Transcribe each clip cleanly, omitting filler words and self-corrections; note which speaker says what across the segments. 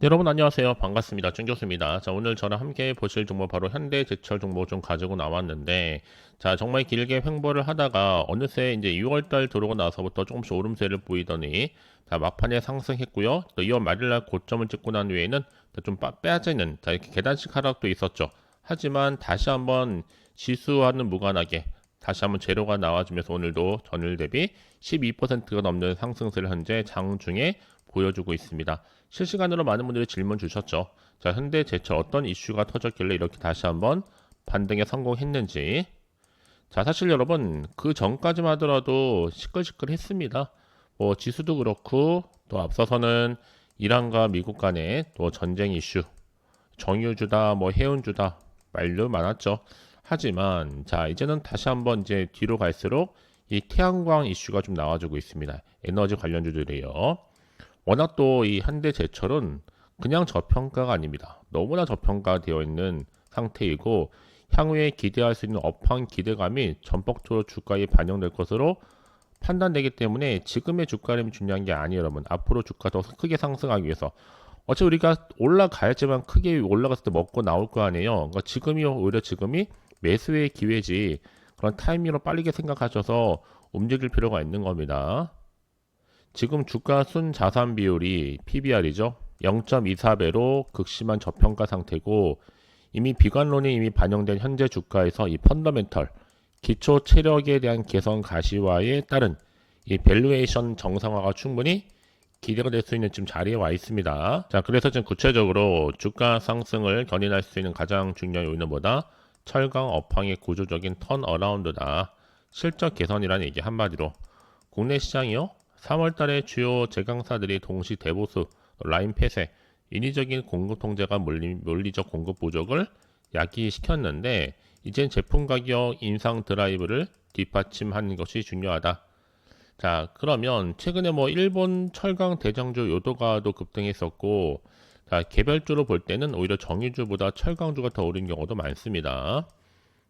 Speaker 1: 네, 여러분 안녕하세요. 반갑습니다. 쭝교수입니다. 자, 오늘 저랑 함께 보실 종목 바로 현대제철 종목 좀 가지고 나왔는데, 자, 정말 길게 횡보를 하다가 어느새 이제 6월달 들어오고 나서부터 조금씩 오름세를 보이더니, 자, 막판에 상승했고요. 또 2월 말일날 고점을 찍고 난 후에는 좀 빠지는, 자, 이렇게 계단식 하락도 있었죠. 하지만 다시 한번 지수와는 무관하게 다시 한번 재료가 나와주면서 오늘도 전일 대비 12%가 넘는 상승세를 현재 장중에 보여주고 있습니다. 실시간으로 많은 분들이 질문 주셨죠. 자, 현대제철 어떤 이슈가 터졌길래 이렇게 다시 한번 반등에 성공했는지. 자, 사실 여러분 그 전까지만 하더라도 시끌시끌했습니다. 뭐 지수도 그렇고 또 앞서서는 이란과 미국 간의 또 전쟁 이슈, 정유주다 뭐 해운주다 말도 많았죠. 하지만 자, 이제는 다시 한번 이제 뒤로 갈수록 이 태양광 이슈가 좀 나와주고 있습니다. 에너지 관련주들이요. 워낙 또 이 현대제철은 그냥 저평가가 아닙니다. 너무나 저평가되어 있는 상태이고 향후에 기대할 수 있는 업황 기대감이 전폭적으로 주가에 반영될 것으로 판단되기 때문에 지금의 주가림이 중요한 게 아니에요, 여러분. 앞으로 주가 더 크게 상승하기 위해서 어차피 우리가 올라가야지만 크게 올라갔을 때 먹고 나올 거 아니에요. 그러니까 지금이 오히려 지금이 매수의 기회지 그런 타이밍으로 빠르게 생각하셔서 움직일 필요가 있는 겁니다. 지금 주가 순자산 비율이 PBR이죠. 0.24배로 극심한 저평가 상태고 이미 비관론이 이미 반영된 현재 주가에서 이 펀더멘털 기초 체력에 대한 개선 가시화에 따른 이 밸류에이션 정상화가 충분히 기대가 될 수 있는 지금 자리에 와 있습니다. 자, 그래서 지금 구체적으로 주가 상승을 견인할 수 있는 가장 중요한 요인은 뭐다? 철강 업황의 구조적인 턴어라운드다. 실적 개선이라는 얘기 한마디로 국내 시장이요. 3월 달에 주요 제강사들이 동시 대보수, 라인 폐쇄, 인위적인 공급 통제가 물리적 공급 부족을 야기시켰는데 이젠 제품 가격 인상 드라이브를 뒷받침하는 것이 중요하다. 자, 그러면 최근에 뭐 일본 철강 대장주 요도가도 급등했었고, 자, 개별주로 볼 때는 오히려 정유주보다 철강주가 더 오른 경우도 많습니다.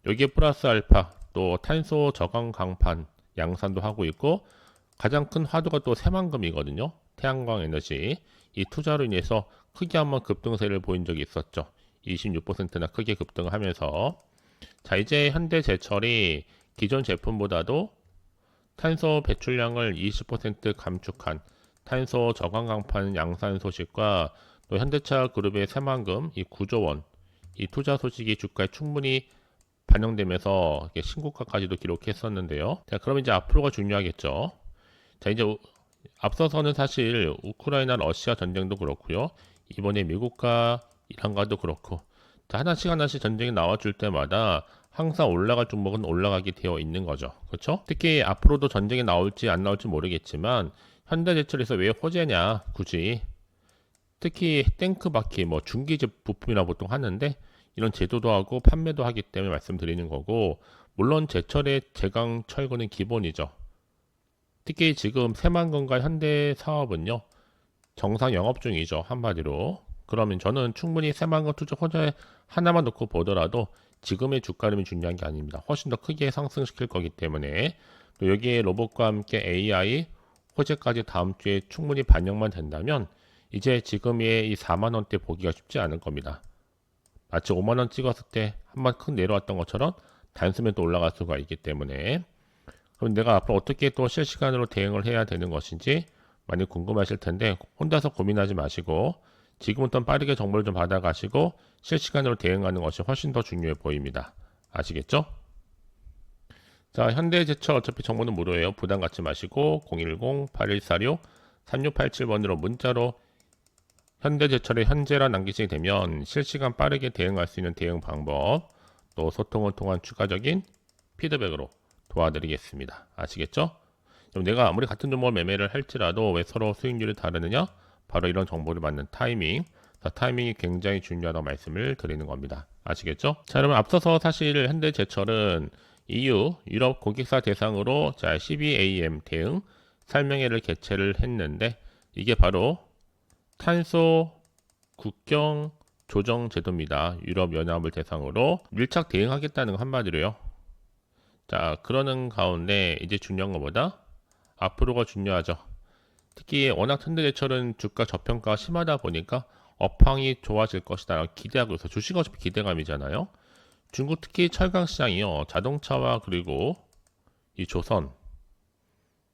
Speaker 1: 여기에 플러스 알파, 또 탄소 저감 강판 양산도 하고 있고, 가장 큰 화두가 또 새만금이거든요. 태양광 에너지. 이 투자로 인해서 크게 한번 급등세를 보인 적이 있었죠. 26%나 크게 급등을 하면서. 자, 이제 현대제철이 기존 제품보다도 탄소 배출량을 20% 감축한 탄소 저감 강판 양산 소식과 또 현대차 그룹의 새만금 이 9조 원 이 투자 소식이 주가에 충분히 반영되면서 신고가까지도 기록했었는데요. 자, 그럼 이제 앞으로가 중요하겠죠. 자, 이제 앞서서는 사실 우크라이나 러시아 전쟁도 그렇고요. 이번에 미국과 이란과도 그렇고 자, 하나씩 전쟁이 나와줄 때마다 항상 올라갈 종목은 올라가게 되어 있는 거죠. 그렇죠? 특히 앞으로도 전쟁이 나올지 안 나올지 모르겠지만 현대제철에서 왜 호재냐 굳이 특히 탱크바퀴 뭐 중기제 부품이라 보통 하는데 이런 제조도 하고 판매도 하기 때문에 말씀드리는 거고 물론 제철의 제강 철거는 기본이죠. 특히 지금 새만금과 현대 사업은요 정상 영업 중이죠 한마디로. 그러면 저는 충분히 새만금 투자 호재 하나만 놓고 보더라도 지금의 주가림이 중요한 게 아닙니다. 훨씬 더 크게 상승시킬 거기 때문에 또 여기에 로봇과 함께 AI 호재까지 다음 주에 충분히 반영만 된다면 이제 지금의 이 4만 원대 보기가 쉽지 않을 겁니다. 마치 5만 원 찍었을 때 한번 큰 내려왔던 것처럼 단숨에 또 올라갈 수가 있기 때문에 그럼 내가 앞으로 어떻게 또 실시간으로 대응을 해야 되는 것인지 많이 궁금하실 텐데 혼자서 고민하지 마시고 지금부터 빠르게 정보를 좀 받아가시고 실시간으로 대응하는 것이 훨씬 더 중요해 보입니다. 아시겠죠? 자, 현대제철 어차피 정보는 무료예요. 부담 갖지 마시고 010-8146-3687번으로 문자로 현대제철의 현재라 남기시게 되면 실시간 빠르게 대응할 수 있는 대응 방법 또 소통을 통한 추가적인 피드백으로 도와드리겠습니다. 아시겠죠? 그럼 내가 아무리 같은 종목을 매매를 할지라도 왜 서로 수익률이 다르느냐? 바로 이런 정보를 받는 타이밍. 타이밍이 굉장히 중요하다고 말씀을 드리는 겁니다. 아시겠죠? 자, 여러분 앞서서 사실 현대제철은 EU 유럽 고객사 대상으로 자 12AM 대응 설명회를 개최를 했는데 이게 바로 탄소 국경 조정 제도입니다. 유럽 연합을 대상으로 밀착 대응하겠다는 거 한마디로요. 자, 그러는 가운데 이제 중요한 것보다 앞으로가 중요하죠. 특히 워낙 현대제철은 주가 저평가가 심하다 보니까 업황이 좋아질 것이다 기대하고 있어. 주식은 어차피 기대감이잖아요. 중국 특히 철강 시장이요. 자동차와 그리고 이 조선,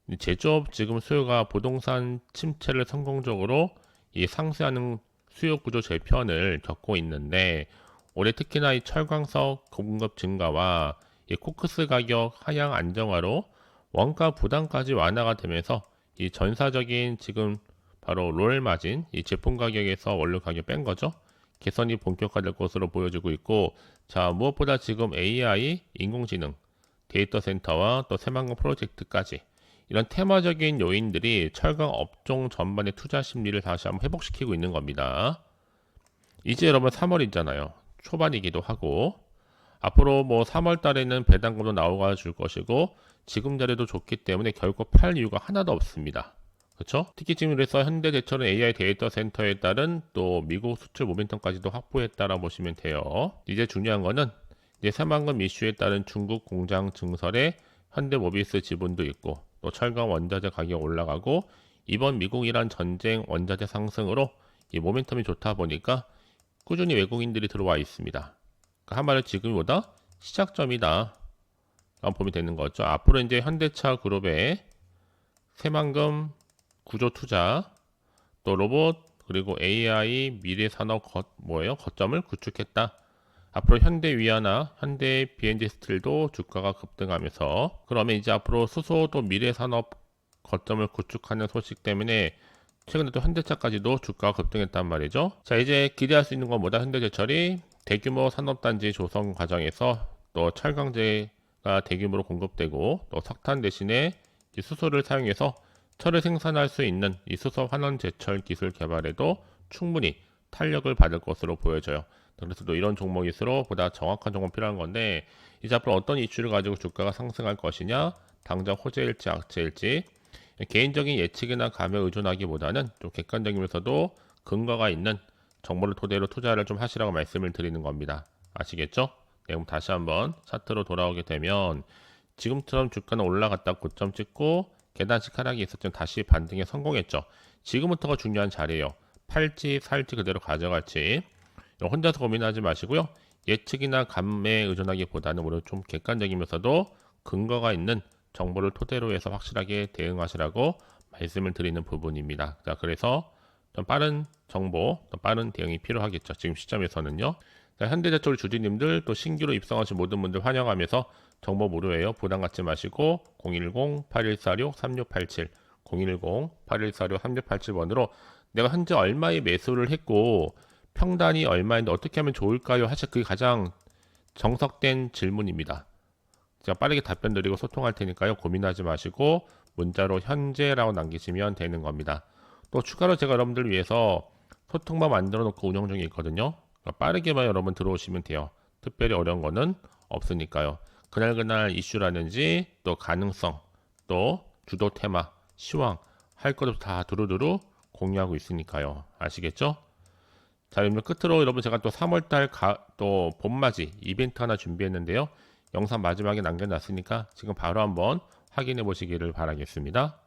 Speaker 1: 이 제조업 지금 수요가 부동산 침체를 성공적으로 이 상쇄하는 수요 구조 재편을 겪고 있는데 올해 특히나 이 철강석 공급 증가와 이 코크스 가격 하향 안정화로 원가 부담까지 완화가 되면서 이 전사적인 지금 바로 롤 마진 이 제품 가격에서 원료 가격 뺀 거죠. 개선이 본격화될 것으로 보여지고 있고, 자, 무엇보다 지금 AI, 인공지능, 데이터 센터와 또 새만금 프로젝트까지 이런 테마적인 요인들이 철강 업종 전반의 투자 심리를 다시 한번 회복시키고 있는 겁니다. 이제 여러분 3월이잖아요. 초반이기도 하고 앞으로 뭐 3월 달에는 배당금도 나오가 줄 것이고 지금 자리도 좋기 때문에 결코 팔 이유가 하나도 없습니다. 그렇죠? 특히 지금 그래서 현대제철은 AI 데이터 센터에 따른 또 미국 수출 모멘텀까지도 확보했다라 보시면 돼요. 이제 중요한 거는 이제 새만금 이슈에 따른 중국 공장 증설에 현대모비스 지분도 있고 또 철강 원자재 가격 올라가고 이번 미국-이란 전쟁 원자재 상승으로 이 모멘텀이 좋다 보니까 꾸준히 외국인들이 들어와 있습니다. 그러니까 한마디로 지금보다 시작점이다 라고 보면 되는 거죠. 앞으로 이제 현대차 그룹의 새만금 구조 투자, 또 로봇, 그리고 AI 미래 산업 거점을 구축했다. 앞으로 현대 위아나 현대 BNG 스틸도 주가가 급등하면서 그러면 이제 앞으로 수소 또 미래 산업 거점을 구축하는 소식 때문에 최근에 또 현대차까지도 주가가 급등했단 말이죠. 자, 이제 기대할 수 있는 건 뭐다? 현대제철이 대규모 산업단지 조성 과정에서 또 철강제가 대규모로 공급되고 또 석탄 대신에 이 수소를 사용해서 철을 생산할 수 있는 이 수소 환원 제철 기술 개발에도 충분히 탄력을 받을 것으로 보여져요. 그래서 또 이런 종목일수록 보다 정확한 종목 필요한 건데 이제 앞으로 어떤 이슈를 가지고 주가가 상승할 것이냐, 당장 호재일지 악재일지 개인적인 예측이나 감에 의존하기보다는 좀 객관적이면서도 근거가 있는 정보를 토대로 투자를 좀 하시라고 말씀을 드리는 겁니다. 아시겠죠? 네, 그럼 다시 한번 차트로 돌아오게 되면 지금처럼 주가는 올라갔다 고점 찍고 계단식 하락이 있었지만 다시 반등에 성공했죠. 지금부터가 중요한 자리예요. 팔지 살지 그대로 가져갈지 혼자서 고민하지 마시고요. 예측이나 감에 의존하기보다는 오히려 좀 객관적이면서도 근거가 있는 정보를 토대로 해서 확실하게 대응하시라고 말씀을 드리는 부분입니다. 자, 그래서 좀 빠른 정보, 또 빠른 대응이 필요하겠죠. 지금 시점에서는요. 자, 현대제철 주주님들 또 신규로 입성하신 모든 분들 환영하면서 정보 무료예요. 부담 갖지 마시고 010-8146-3687 010-8146-3687번으로 내가 현재 얼마에 매수를 했고 평단이 얼마인데 어떻게 하면 좋을까요? 사실 그게 가장 정석된 질문입니다. 제가 빠르게 답변 드리고 소통할 테니까요. 고민하지 마시고 문자로 현재라고 남기시면 되는 겁니다. 또 추가로 제가 여러분들 위해서 소통방 만들어 놓고 운영 중에 있거든요. 그러니까 빠르게만 여러분 들어오시면 돼요. 특별히 어려운 거는 없으니까요. 그날 이슈라든지 또 가능성, 또 주도 테마, 시황 할 것도 다 두루두루 공유하고 있으니까요. 아시겠죠? 자, 그러면 끝으로 여러분 제가 또 3월달 또 봄맞이 이벤트 하나 준비했는데요. 영상 마지막에 남겨놨으니까 지금 바로 한번 확인해 보시기를 바라겠습니다.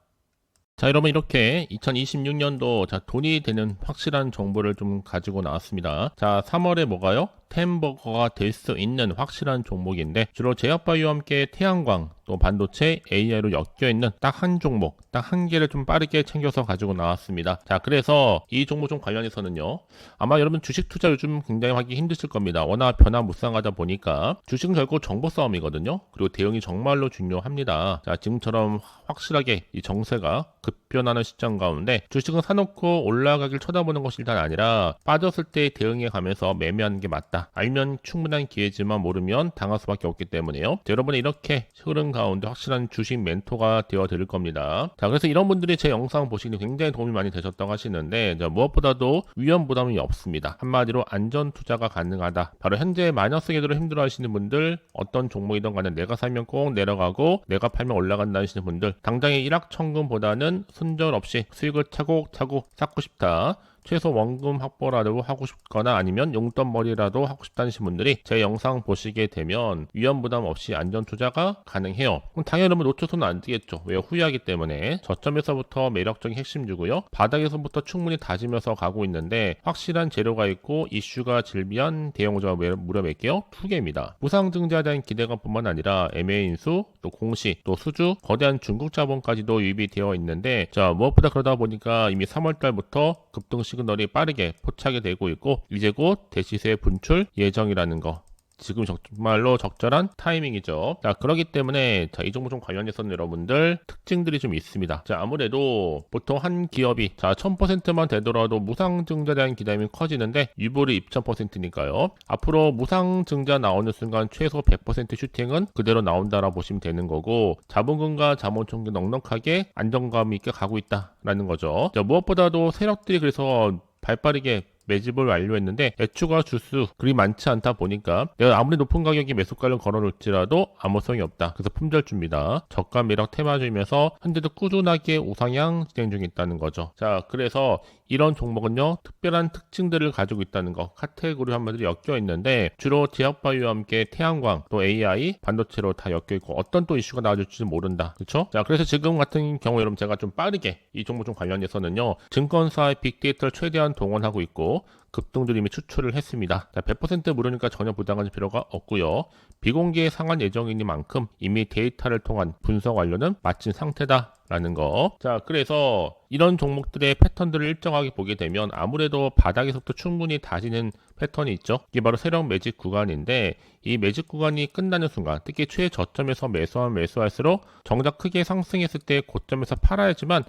Speaker 1: 자, 여러분 이렇게 2026년도 돈이 되는 확실한 정보를 좀 가지고 나왔습니다. 자, 3월에 뭐가요? 템버거가 될 수 있는 확실한 종목인데 주로 제약바이오와 함께 태양광 또 반도체 AI로 엮여있는 딱 한 종목 딱 한 개를 좀 빠르게 챙겨서 가지고 나왔습니다. 자, 그래서 이 종목 좀 관련해서는요 아마 여러분 주식 투자 요즘 굉장히 하기 힘드실 겁니다. 워낙 변화무쌍하다 보니까 주식은 결국 정보 싸움이거든요. 그리고 대응이 정말로 중요합니다. 자, 지금처럼 확실하게 이 정세가 급변하는 시점 가운데 주식은 사놓고 올라가길 쳐다보는 것이 일단 아니라 빠졌을 때 대응해 가면서 매매하는 게 맞다. 알면 충분한 기회지만 모르면 당할 수밖에 없기 때문에요. 자, 여러분이 이렇게 흐름 가운데 확실한 주식 멘토가 되어 드릴 겁니다. 자, 그래서 이런 분들이 제 영상 보시기 굉장히 도움이 많이 되셨다고 하시는데 무엇보다도 위험 부담이 없습니다. 한마디로 안전 투자가 가능하다. 바로 현재 마이너스 궤도로 힘들어 하시는 분들 어떤 종목이든 간에 내가 사면 꼭 내려가고 내가 팔면 올라간다 하시는 분들 당장의 일확천금보다는 손절 없이 수익을 차곡차곡 쌓고 싶다. 최소 원금 확보라도 하고 싶거나 아니면 용돈벌이라도 하고 싶다는 분들이 제 영상 보시게 되면 위험 부담 없이 안전 투자가 가능해요. 그럼 당연히 여러분 놓쳐서는 안 되겠죠. 왜요? 후회하기 때문에. 저점에서부터 매력적인 핵심주고요. 바닥에서부터 충분히 다지면서 가고 있는데 확실한 재료가 있고 이슈가 질비한 대형주가 무려 몇 개요? 2개입니다. 무상증자에 대한 기대감뿐만 아니라 M&A 인수, 또 공시, 또 수주, 거대한 중국 자본까지도 유입이 되어 있는데 자 무엇보다 그러다 보니까 이미 3월달부터 급등 시그널이 빠르게 포착이 되고 있고 이제 곧 대시세 분출 예정이라는 거. 지금 정말로 적절한 타이밍이죠. 자, 그렇기 때문에 자, 이 종목 좀 관련해서는 여러분들 특징들이 좀 있습니다. 자, 아무래도 보통 한 기업이 자, 1000%만 되더라도 무상증자에 대한 기대감이 커지는데 유보율이 2000%니까요. 앞으로 무상증자 나오는 순간 최소 100% 슈팅은 그대로 나온다라고 보시면 되는 거고 자본금과 자본총기 넉넉하게 안정감 있게 가고 있다라는 거죠. 자, 무엇보다도 세력들이 그래서 발빠르게 매집을 완료했는데 애초가 주수 그리 많지 않다 보니까 내가 아무리 높은 가격에 매수가를 걸어놓을지라도 아무 소용이 없다. 그래서 품절주입니다. 저가 매력 테마주이면서 현재도 꾸준하게 우상향 진행 중에 있다는 거죠. 자, 그래서 이런 종목은요 특별한 특징들을 가지고 있다는 거 카테고리 한마디로 엮여 있는데 주로 제약바이오와 함께 태양광 또 AI 반도체로 다 엮여 있고 어떤 또 이슈가 나와줄지 모른다. 그렇죠? 자, 그래서 지금 같은 경우 여러분 제가 좀 빠르게 이 종목 좀 관련해서는요 증권사의 빅데이터를 최대한 동원하고 있고 급등들 이미 추출을 했습니다. 자, 100% 무료니까 전혀 부담하실 필요가 없고요. 비공개 상환 예정이니만큼 이미 데이터를 통한 분석 완료는 마친 상태다라는 거. 자, 그래서 이런 종목들의 패턴들을 일정하게 보게 되면 아무래도 바닥에서부터 충분히 다지는 패턴이 있죠. 이게 바로 세력 매집 구간인데 이 매집 구간이 끝나는 순간 특히 최저점에서 매수할수록 정작 크게 상승했을 때 고점에서 팔아야지만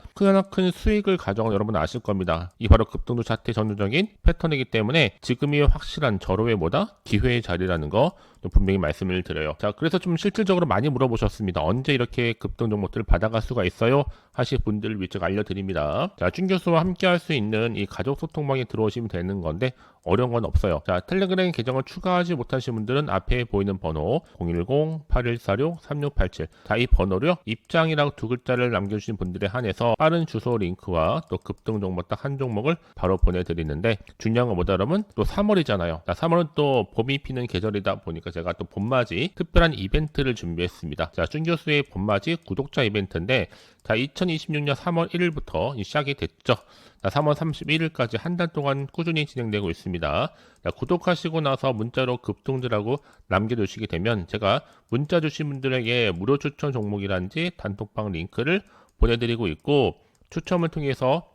Speaker 1: 큰 수익을 가져가는 여러분 아실 겁니다. 이 바로 급등도 자태 전조적인 패턴이기 때문에 지금이 확실한 절호의 뭐다? 기회의 자리라는 거 분명히 말씀을 드려요. 자, 그래서 좀 실질적으로 많이 물어보셨습니다. 언제 이렇게 급등 종목들을 받아갈 수가 있어요? 하실 분들을 위해 제가 알려드립니다. 자, 준 교수와 함께 할 수 있는 이 가족 소통방에 들어오시면 되는 건데 어려운 건 없어요. 자, 텔레그램 계정을 추가하지 못하신 분들은 앞에 보이는 번호 010-8146-3687 자, 이 번호로요 입장이라고 2글자를 남겨주신 분들에 한해서 빠른 주소 링크와 또 급등 종목 딱 한 종목을 바로 보내드리는데 중요한 건 뭐다 그러면 또 3월이잖아요. 자, 3월은 또 봄이 피는 계절이다 보니까 제가 또 봄맞이 특별한 이벤트를 준비했습니다. 자, 준 교수의 봄맞이 구독자 이벤트인데 자, 2026년 3월 1일부터 시작이 됐죠. 자, 3월 31일까지 한 달 동안 꾸준히 진행되고 있습니다. 자, 구독하시고 나서 문자로 급등주라고 남겨주시게 되면 제가 문자 주신 분들에게 무료 추천 종목이란지 단톡방 링크를 보내드리고 있고 추첨을 통해서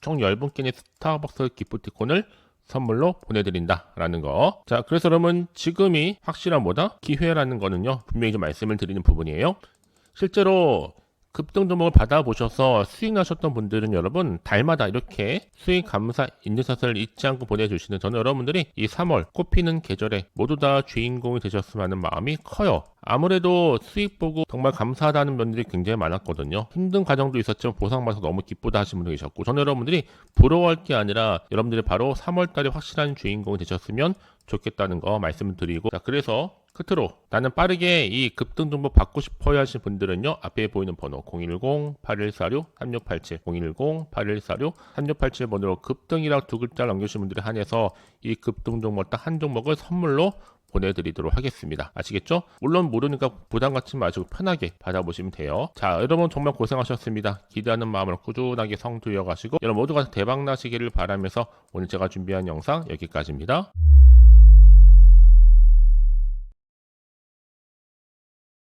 Speaker 1: 총 10분께의 스타벅스 기프티콘을 선물로 보내드린다라는 거. 자, 그래서 여러분 지금이 확실한 뭐다? 기회라는 거는요 분명히 좀 말씀을 드리는 부분이에요. 실제로 급등 종목을 받아보셔서 수익 나셨던 분들은 여러분 달마다 이렇게 수익 감사 인증샷을 잊지 않고 보내주시는 저는 여러분들이 이 3월 꽃피는 계절에 모두 다 주인공이 되셨으면 하는 마음이 커요. 아무래도 수익 보고 정말 감사하다는 분들이 굉장히 많았거든요. 힘든 과정도 있었지만 보상받아서 너무 기쁘다 하시는 분도 계셨고 저는 여러분들이 부러워할 게 아니라 여러분들이 바로 3월달에 확실한 주인공이 되셨으면 좋겠다는 거 말씀을 드리고 자, 그래서 끝으로 나는 빠르게 이 급등 정보 받고 싶어야 하시는 분들은요 앞에 보이는 번호 010-8146-3687 010-8146-3687 번호로 급등이라고 2글자를 남겨주신 분들에 한해서 이 급등 종목 딱 한 종목을 선물로 보내드리도록 하겠습니다. 아시겠죠? 물론 모르니까 부담 갖지 마시고 편하게 받아보시면 돼요. 자, 여러분 정말 고생하셨습니다. 기대하는 마음으로 꾸준하게 성투 이어가시고 여러분 모두가 대박 나시기를 바라면서 오늘 제가 준비한 영상 여기까지입니다.